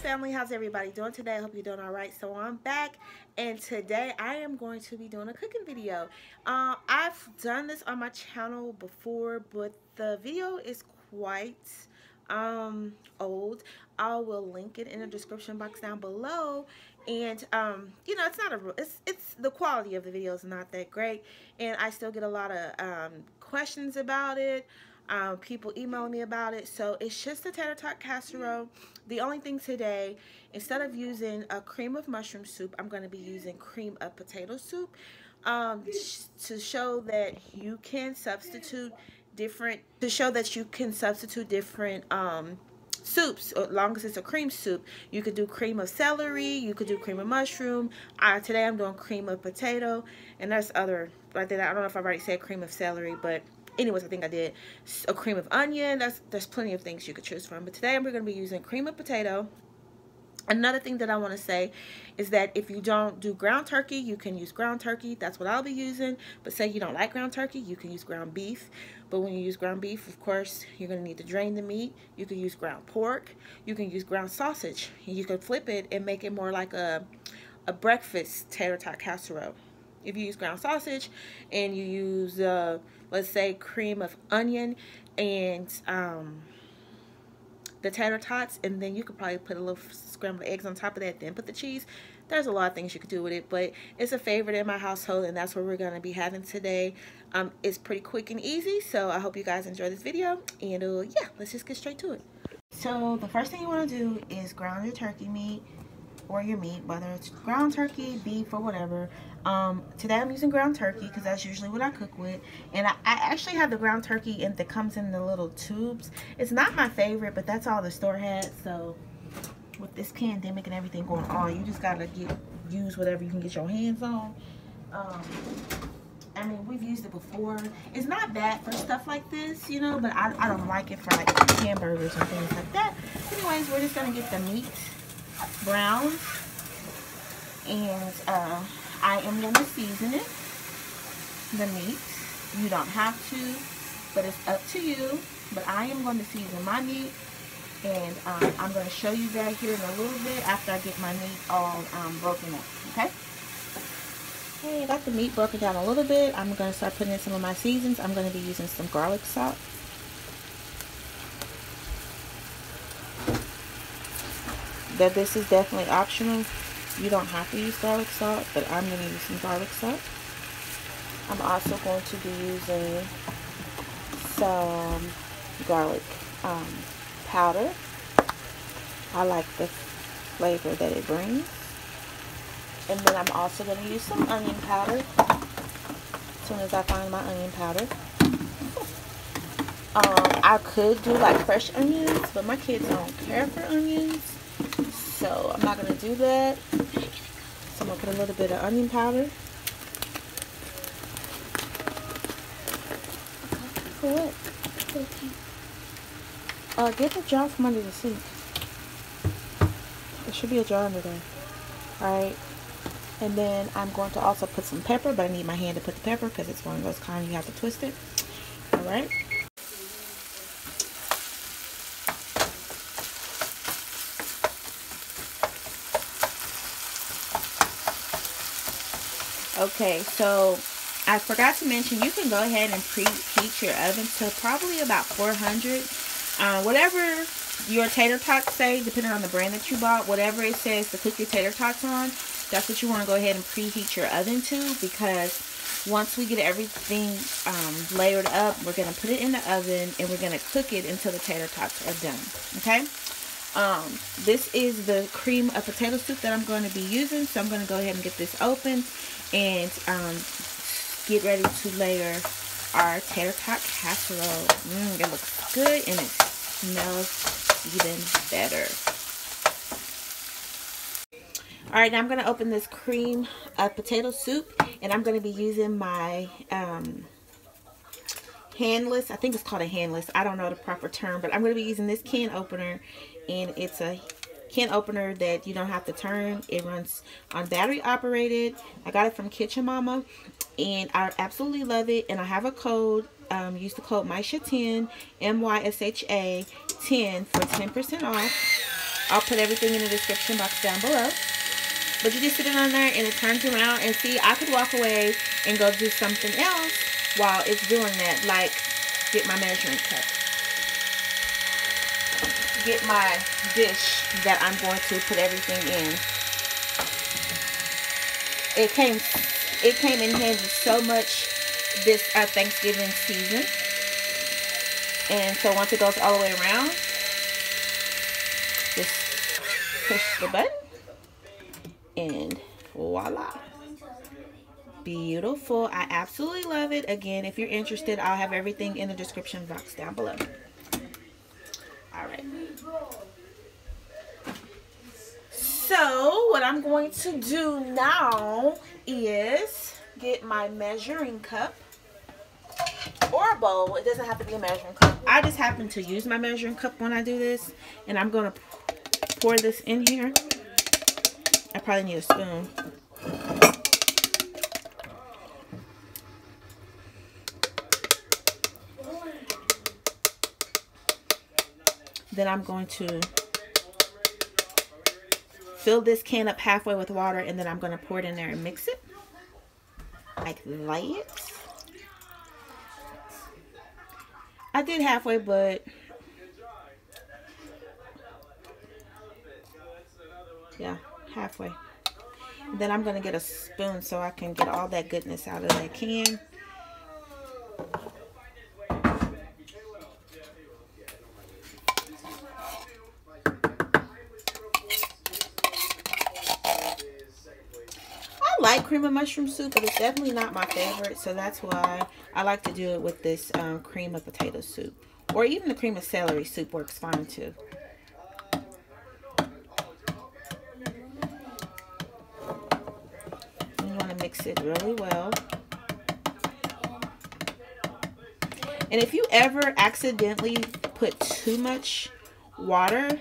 family, how's everybody doing today? I hope you're doing all right. So I'm back, and today I am going to be doing a cooking video. I've done this on my channel before, but the video is quite old. I will link it in the description box down below. And you know, it's the quality of the video is not that great, and I still get a lot of questions about it. People emailing me about it. So it's just a tater tot casserole. The only thing today, instead of using a cream of mushroom soup, I'm going to be using cream of potato soup, to show that you can substitute different soups. As long as it's a cream soup, you could do cream of celery, you could do cream of mushroom. Today I'm doing cream of potato, and there's other right there. I don't know if I've already said cream of celery, but anyways, I think I did. A cream of onion. There's plenty of things you could choose from, but today we're going to be using cream of potato. Another thing that I want to say is that if you don't do ground turkey, you can use ground turkey. That's what I'll be using. But say you don't like ground turkey, you can use ground beef. But when you use ground beef, of course, you're going to need to drain the meat. You can use ground pork. You can use ground sausage. And you can flip it and make it more like a breakfast tater tot casserole. If you use ground sausage and you use, let's say, cream of onion and the tater tots, and then you could probably put a little scrambled eggs on top of that, then put the cheese. There's a lot of things you could do with it, but it's a favorite in my household, and that's what we're going to be having today. It's pretty quick and easy, so I hope you guys enjoy this video, and yeah, let's just get straight to it. So the first thing you want to do is ground your turkey meat, or your meat, whether it's ground turkey, beef, or whatever. Today I'm using ground turkey because that's usually what I cook with, and I actually have the ground turkey that comes in the little tubes. It's not my favorite, but that's all the store had. So with this pandemic and everything going on, you just gotta use whatever you can get your hands on. I mean, we've used it before. It's not bad for stuff like this, you know, but I don't like it for like hamburgers and things like that. Anyways, we're just gonna get the meat brown, and I am going to season it, the meat. You don't have to, but it's up to you. But I am going to season my meat, and I'm going to show you that here in a little bit after I get my meat all broken up. Okay? Okay, I got the meat broken down a little bit. I'm going to start putting in some of my seasons. I'm going to be using some garlic salt. That this is definitely optional. You don't have to use garlic salt, but I'm going to use some garlic salt. I'm also going to be using some garlic powder. I like the flavor that it brings. And then I'm also going to use some onion powder as soon as I find my onion powder. I could do like fresh onions, but my kids don't care for onions, so I'm not going to do that. So I'm going to put a little bit of onion powder. For what? Get the jar from under the sink. There should be a jar under there. Alright. And then I'm going to also put some pepper, but I need my hand to put the pepper because it's one of those kind you have to twist it. Alright. Okay, so I forgot to mention, you can go ahead and preheat your oven to probably about 400. Whatever your tater tots say, depending on the brand that you bought, whatever it says to cook your tater tots on, that's what you want to go ahead and preheat your oven to, because once we get everything layered up, we're going to put it in the oven and we're going to cook it until the tater tots are done. Okay? This is the cream of potato soup that I'm going to be using, so I'm going to go ahead and get this open and get ready to layer our tater tot casserole. It looks good and it smells even better. Alright, now I'm going to open this cream of potato soup, and I'm going to be using my handless, I think it's called a handless, I don't know the proper term, but I'm going to be using this can opener, and it's a can opener that you don't have to turn. It runs on battery operated. I got it from Mommma, and I absolutely love it. And I have a code. Use the code Mysha10, MYSHA 10 for 10% off. I'll put everything in the description box down below. But you just sit it on there and it turns around. And see, I could walk away and go do something else while it's doing that. Like, get my measuring cup. Get my dish that I'm going to put everything in. It came in handy so much this Thanksgiving season. And so once it goes all the way around, just push the button and voila. Beautiful. I absolutely love it. Again, if you're interested, I'll have everything in the description box down below. Alright. So what I'm going to do now is get my measuring cup or a bowl. It doesn't have to be a measuring cup. I just happen to use my measuring cup when I do this, and I'm going to pour this in here. I probably need a spoon. Then I'm going to fill this can up halfway with water, and then I'm going to pour it in there and mix it like that. I did halfway, but yeah, halfway. And then I'm going to get a spoon so I can get all that goodness out of that can. I like cream of mushroom soup, but it's definitely not my favorite, so that's why I like to do it with this cream of potato soup. Or even the cream of celery soup works fine too. You want to mix it really well. And if you ever accidentally put too much water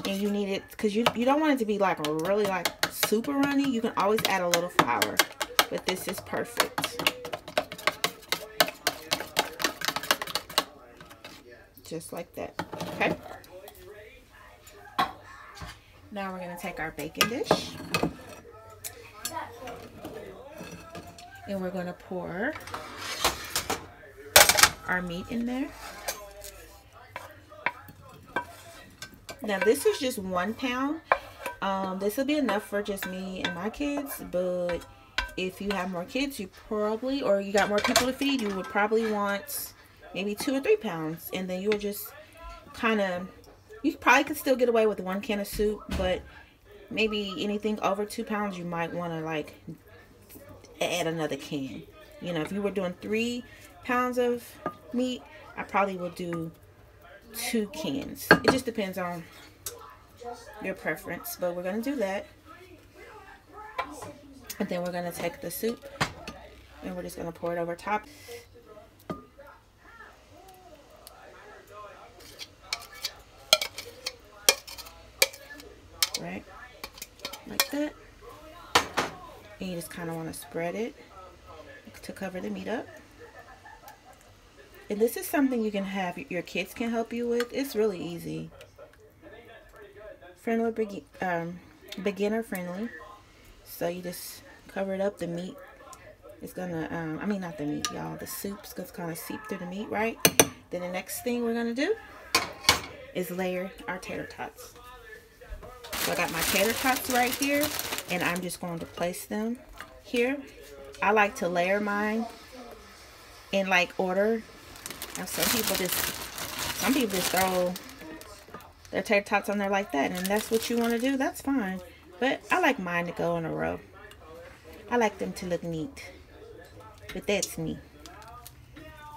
and you need it, because you don't want it to be like really like super runny, you can always add a little flour, but this is perfect. Just like that. Okay, now we're going to take our baking dish and we're going to pour our meat in there. Now this is just 1 pound. This will be enough for just me and my kids, but if you have more kids, you probably, or you got more people to feed, you would probably want maybe 2 or 3 pounds, and then you would just kind of, you probably could still get away with 1 can of soup, but maybe anything over 2 pounds, you might want to like add another can. You know, if you were doing 3 pounds of meat, I probably would do 2 cans. It just depends on your preference, but we're going to do that. And then we're going to take the soup and we're just going to pour it over top. Right, like that. And you just kind of want to spread it to cover the meat up. And this is something you can have, your kids can help you with. It's really easy. Friendly, beginner friendly. So you just cover it up. The meat is gonna, I mean not the meat, y'all. The soup's gonna kind of seep through the meat, right? Then the next thing we're gonna do is layer our tater tots. So I got my tater tots right here, and I'm just going to place them here. I like to layer mine in like order. Now some people just throw their tater tots on there like that, and that's what you want to do, that's fine. But I like mine to go in a row. I like them to look neat. But that's me.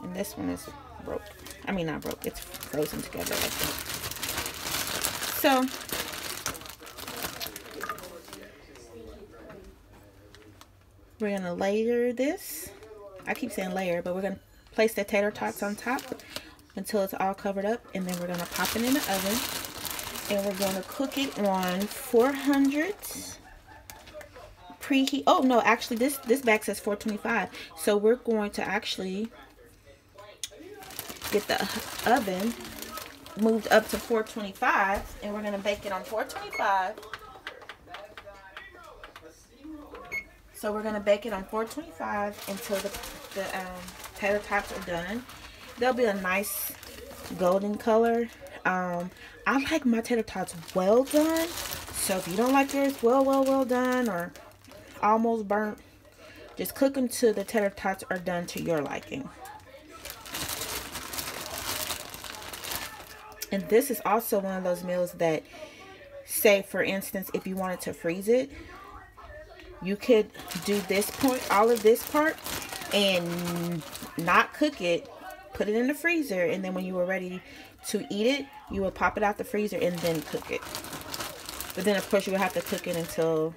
And this one is broke. I mean not broke, it's frozen together like that. So we're gonna layer this. I keep saying layer, but we're gonna place the tater tots on top until it's all covered up, and then we're gonna pop it in the oven, and we're gonna cook it on 400 preheat. Oh no, actually this bag says 425, so we're going to actually get the oven moved up to 425, and we're gonna bake it on 425. So we're gonna bake it on 425 until the tater tots are done. They'll be a nice golden color. I like my tater tots well done. So if you don't like yours well done or almost burnt, just cook them till the tater tots are done to your liking. And this is also one of those meals that, say for instance, if you wanted to freeze it, you could do this part, all of this part, and not cook it, put it in the freezer, and then when you were ready to eat it, you would pop it out the freezer and then cook it. But then of course you would have to cook it until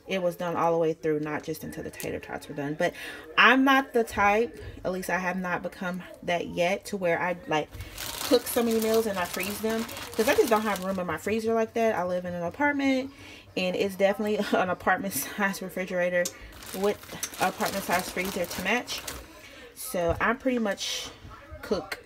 it was done all the way through, not just until the tater tots were done. But I'm not the type, at least I have not become that yet, to where I like cook so many meals and I freeze them, because I just don't have room in my freezer like that. I live in an apartment, and it's definitely an apartment size refrigerator with apartment size freezer to match. So I pretty much cook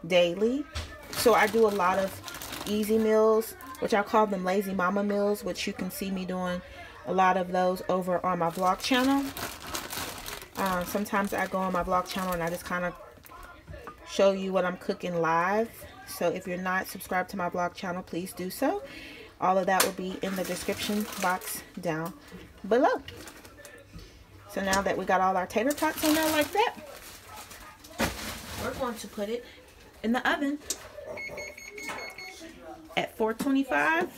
daily. So I do a lot of easy meals, which I call them lazy mama meals, which you can see me doing a lot of those over on my vlog channel. Sometimes I go on my vlog channel and I just kind of show you what I'm cooking live. So if you're not subscribed to my vlog channel, please do so. All of that will be in the description box down below. So now that we got all our tater tots on there like that, we're going to put it in the oven at 425.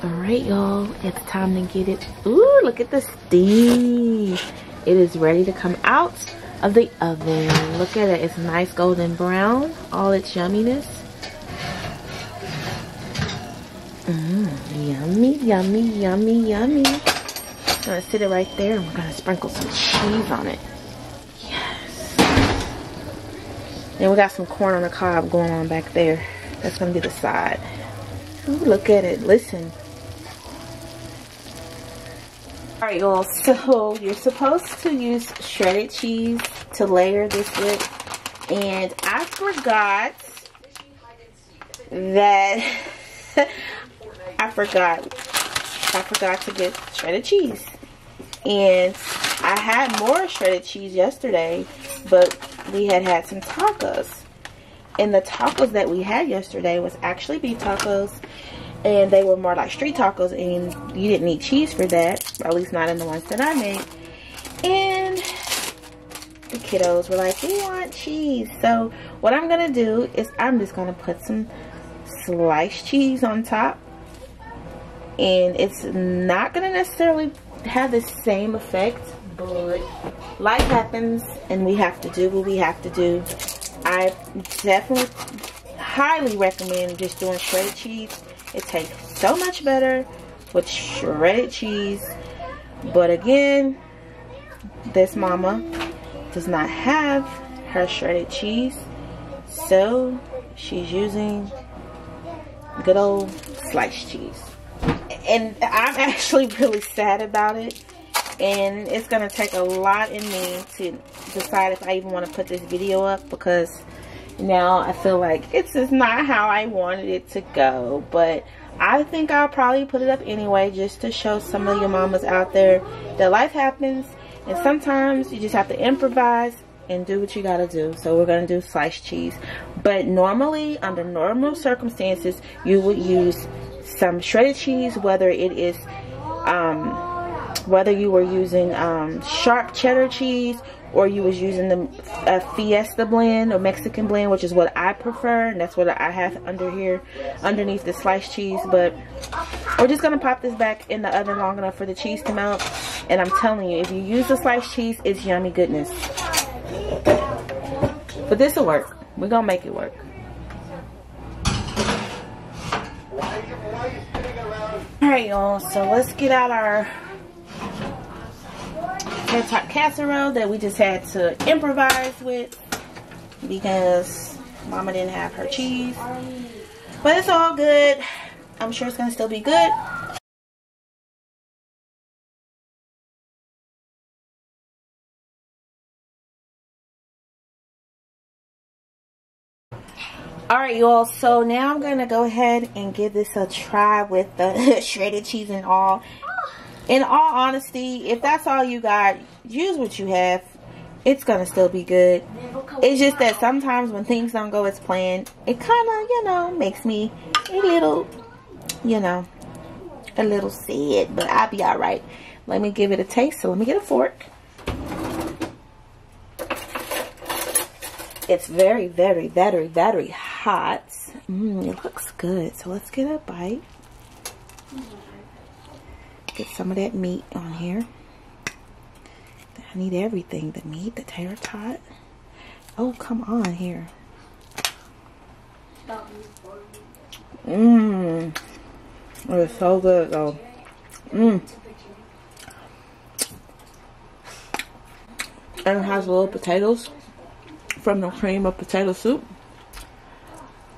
All right, y'all, it's time to get it. Ooh, look at the steam. It is ready to come out of the oven. Look at it, it's nice golden brown, all its yumminess. Yummy, yummy, yummy, yummy. I'm gonna sit it right there, and we're gonna sprinkle some cheese on it. Yes. And we got some corn on the cob going on back there. That's gonna be the side. Ooh, look at it, listen. Alright, y'all, so you're supposed to use shredded cheese to layer this with, and I forgot that I forgot to get shredded cheese. And I had more shredded cheese yesterday, but we had some tacos. And the tacos that we had yesterday was actually beef tacos, and they were more like street tacos, and you didn't need cheese for that, or at least not in the ones that I made. And the kiddos were like, we want cheese. So what I'm gonna do is I'm just gonna put some sliced cheese on top, and it's not gonna necessarily have the same effect, but life happens and we have to do what we have to do. I definitely highly recommend just doing shredded cheese. It tastes so much better with shredded cheese. But again, this mama does not have her shredded cheese, so she's using good old sliced cheese. And I'm actually really sad about it, and it's gonna take a lot in me to decide if I even want to put this video up, because now I feel like it's just not how I wanted it to go. But I think I'll probably put it up anyway, just to show some of your mamas out there that life happens, and sometimes you just have to improvise and do what you gotta do. So we're gonna do sliced cheese, but normally under normal circumstances you would use some shredded cheese, whether it is whether you were using sharp cheddar cheese, or you was using the Fiesta blend or Mexican blend, which is what I prefer, and that's what I have under here underneath the sliced cheese. But we're just gonna pop this back in the oven long enough for the cheese to melt, and I'm telling you, if you use the sliced cheese, it's yummy goodness. But this will work. We're gonna make it work. Alright, y'all, so let's get out our Tater Tot Casserole that we just had to improvise with because Mama didn't have her cheese. But it's all good. I'm sure it's gonna still be good. Alright, y'all, so now I'm gonna go ahead and give this a try with the shredded cheese and all. In all honesty, if that's all you got, use what you have. It's gonna still be good. It's just that sometimes when things don't go as planned, it kind of, you know, makes me a little, you know, a little sad. But I'll be alright. Let me give it a taste. So let me get a fork. It's very, very, very, very hot. It looks good. So let's get a bite. Get some of that meat on here. I need everything. The meat, the tater tot. Oh, come on here. It's so good though. And it has little potatoes from the cream of potato soup.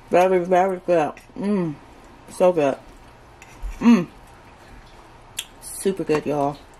Very, very good. So good. Super good, y'all.